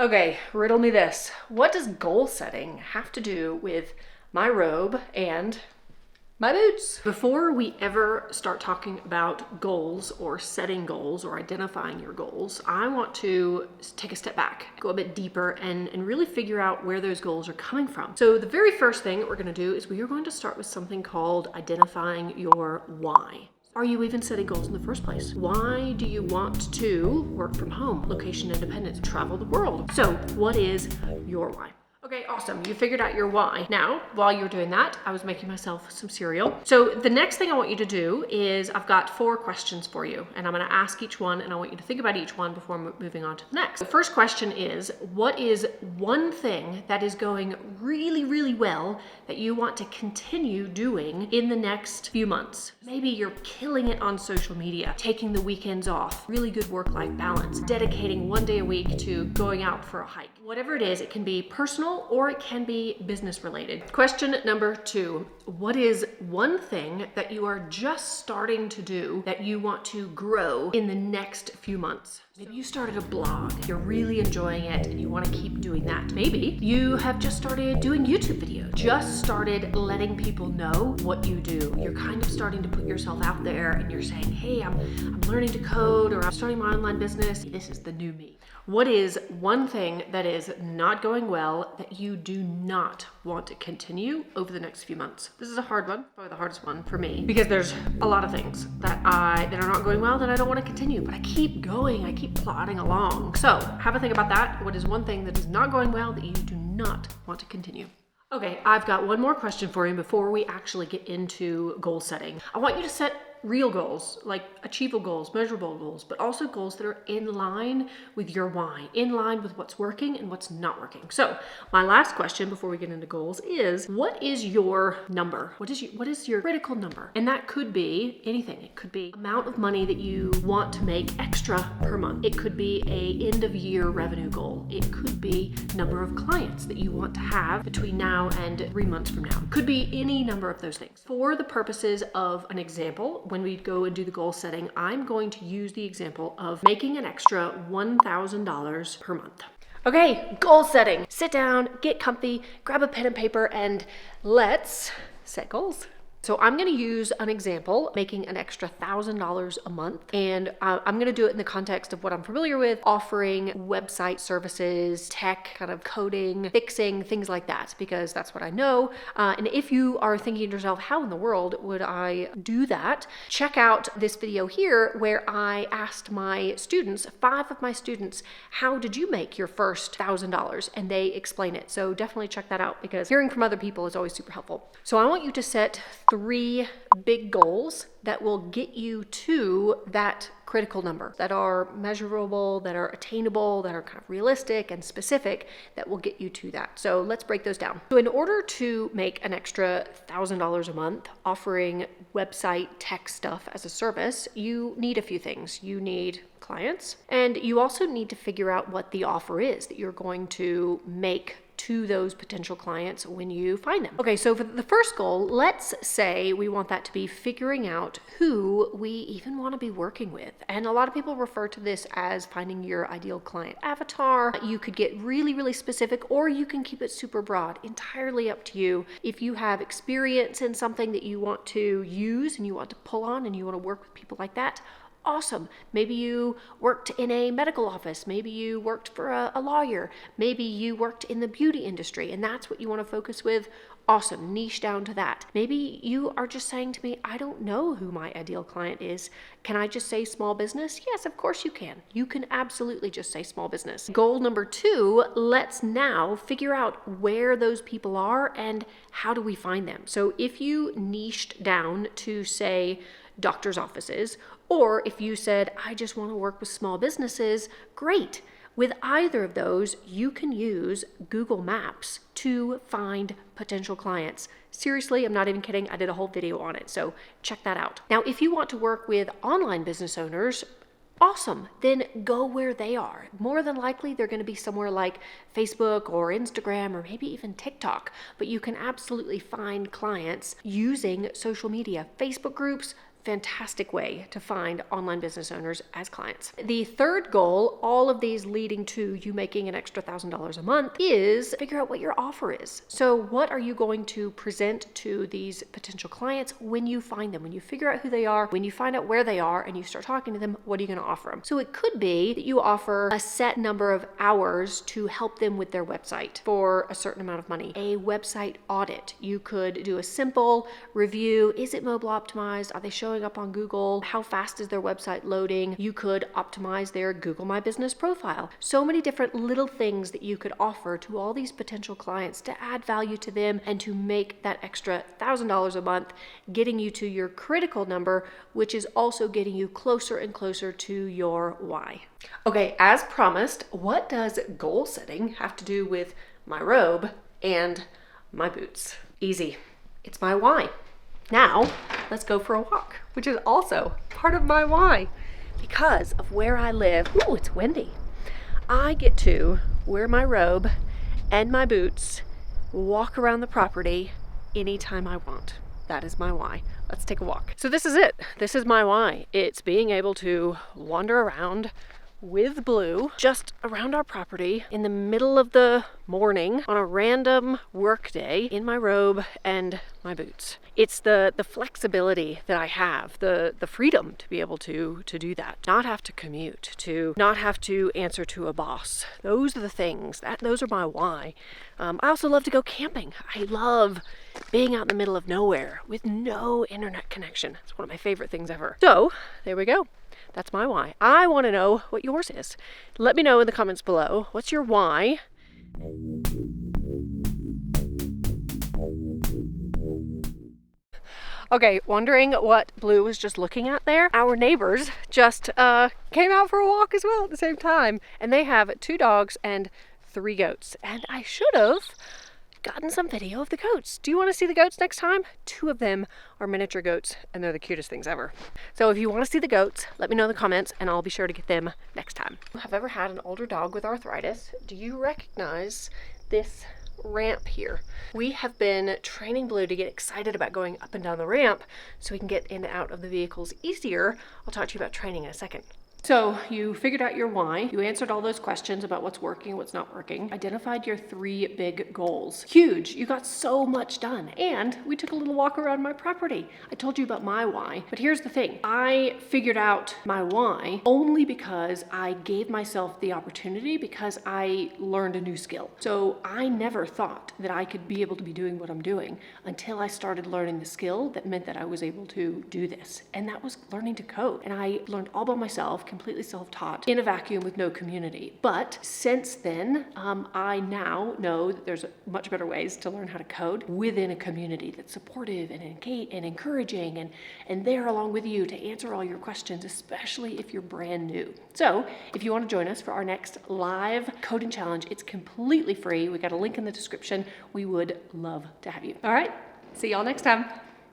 Okay, riddle me this. What does goal setting have to do with my robe and my boots? Before we ever start talking about goals or setting goals or identifying your goals, I want to take a step back, go a bit deeper and really figure out where those goals are coming from. So the very first thing that we're going to do is we are going to start with something called identifying your why. Are you even setting goals in the first place? Why do you want to work from home, location independence, travel the world? So what is your why? Okay, awesome. You figured out your why. Now, while you were doing that, I was making myself some cereal. So the next thing I want you to do is I've got 4 questions for you, and I'm going to ask each one, and I want you to think about each one before moving on to the next. The first question is, what is one thing that is going really, really well that you want to continue doing in the next few months? Maybe you're killing it on social media, taking the weekends off, really good work-life balance, dedicating one day a week to going out for a hike. Whatever it is, it can be personal or it can be business related. Question number 2, what is one thing that you are just starting to do that you want to grow in the next few months? Maybe you started a blog, you're really enjoying it and you want to keep doing that. Maybe you have just started doing YouTube videos, just started letting people know what you do. You're kind of starting to put yourself out there and you're saying, hey, I'm learning to code, or I'm starting my online business. This is the new me. What is one thing that is not going well that you do not want to continue over the next few months? This is a hard one, probably the hardest one for me, because there's a lot of things that are not going well that I don't want to continue, but I keep going, I keep plodding along. So have a think about that. What is one thing that is not going well that you do not want to continue? Okay, I've got one more question for you before we actually get into goal setting. I want you to set real goals, like achievable goals, measurable goals, but also goals that are in line with your why, in line with what's working and what's not working. So my last question before we get into goals is, what is your number? What is your critical number? And that could be anything. It could be amount of money that you want to make extra per month. It could be a end of year revenue goal. It could be number of clients that you want to have between now and 3 months from now. It could be any number of those things. For the purposes of an example, when we go and do the goal setting, I'm going to use the example of making an extra $1,000 per month. Okay, goal setting. Sit down, get comfy, grab a pen and paper, and let's set goals. So I'm going to use an example, making an extra $1,000 a month. And I'm going to do it in the context of what I'm familiar with, offering website services, tech, kind of coding, fixing, things like that, because that's what I know. And if you are thinking to yourself, how in the world would I do that? Check out this video here where I asked my students, 5 of my students, how did you make your first $1,000? And they explain it. So definitely check that out, because hearing from other people is always super helpful. So I want you to set 3 big goals that will get you to that critical number, that are measurable, that are attainable, that are kind of realistic and specific, that will get you to that. So let's break those down. So in order to make an extra $1,000 a month offering website tech stuff as a service, you need a few things. You need clients, and you also need to figure out what the offer is that you're going to make to those potential clients when you find them. Okay, so for the first goal, let's say we want that to be figuring out who we even want to be working with. And a lot of people refer to this as finding your ideal client avatar. You could get really, really specific, or you can keep it super broad, entirely up to you. If you have experience in something that you want to use and you want to pull on and you want to work with people like that, awesome. Maybe you worked in a medical office. Maybe you worked for a lawyer. Maybe you worked in the beauty industry and that's what you want to focus with. Awesome. Niche down to that. Maybe you are just saying to me, I don't know who my ideal client is. Can I just say small business? Yes, of course you can. You can absolutely just say small business. Goal number 2, let's now figure out where those people are and how do we find them. So if you niched down to, say, doctor's offices, or if you said, I just want to work with small businesses, great. With either of those, you can use Google Maps to find potential clients. Seriously, I'm not even kidding. I did a whole video on it, so check that out. Now, if you want to work with online business owners, awesome, then go where they are. More than likely, they're going to be somewhere like Facebook or Instagram or maybe even TikTok, but you can absolutely find clients using social media, Facebook groups, fantastic way to find online business owners as clients. The third goal, all of these leading to you making an extra $1,000 a month, is figure out what your offer is. So what are you going to present to these potential clients when you find them, when you figure out who they are, when you find out where they are and you start talking to them, what are you going to offer them? So it could be that you offer a set number of hours to help them with their website for a certain amount of money. A website audit. You could do a simple review. Is it mobile optimized? Are they showing up on Google? How fast is their website loading? You could optimize their Google My Business profile. So many different little things that you could offer to all these potential clients to add value to them and to make that extra $1,000 a month, getting you to your critical number, which is also getting you closer and closer to your why. Okay, as promised, what does goal setting have to do with my robe and my boots? Easy. It's my why. Now, let's go for a walk, which is also part of my why. Because of where I live, ooh, it's windy. I get to wear my robe and my boots, walk around the property anytime I want. That is my why. Let's take a walk. So this is it. This is my why. It's being able to wander around with Blue just around our property in the middle of the morning on a random work day in my robe and my boots. It's the flexibility that I have, the freedom to be able to do that, not have to commute, to not have to answer to a boss. Those are the things, those are my why. I also love to go camping. I love being out in the middle of nowhere with no internet connection. It's one of my favorite things ever. So there we go. That's my why. I want to know what yours is. Let me know in the comments below. What's your why? Okay, wondering what Blue was just looking at there? Our neighbors just came out for a walk as well at the same time. And they have 2 dogs and 3 goats. And I should have gotten some video of the goats. Do you want to see the goats next time? 2 of them are miniature goats and they're the cutest things ever. So if you want to see the goats, let me know in the comments and I'll be sure to get them next time. Have ever had an older dog with arthritis? Do you recognize this ramp here? We have been training Blue to get excited about going up and down the ramp so we can get in and out of the vehicles easier. I'll talk to you about training in a second. So you figured out your why, you answered all those questions about what's working, what's not working, identified your 3 big goals. Huge, you got so much done. And we took a little walk around my property. I told you about my why, but here's the thing. I figured out my why only because I gave myself the opportunity, because I learned a new skill. So I never thought that I could be able to be doing what I'm doing until I started learning the skill that meant that I was able to do this. And that was learning to code. And I learned all by myself, completely self-taught in a vacuum with no community. But since then, I now know that there's much better ways to learn how to code within a community that's supportive and encouraging and there along with you to answer all your questions, especially if you're brand new. So if you want to join us for our next live coding challenge, it's completely free. We got a link in the description. We would love to have you. All right, see y'all next time.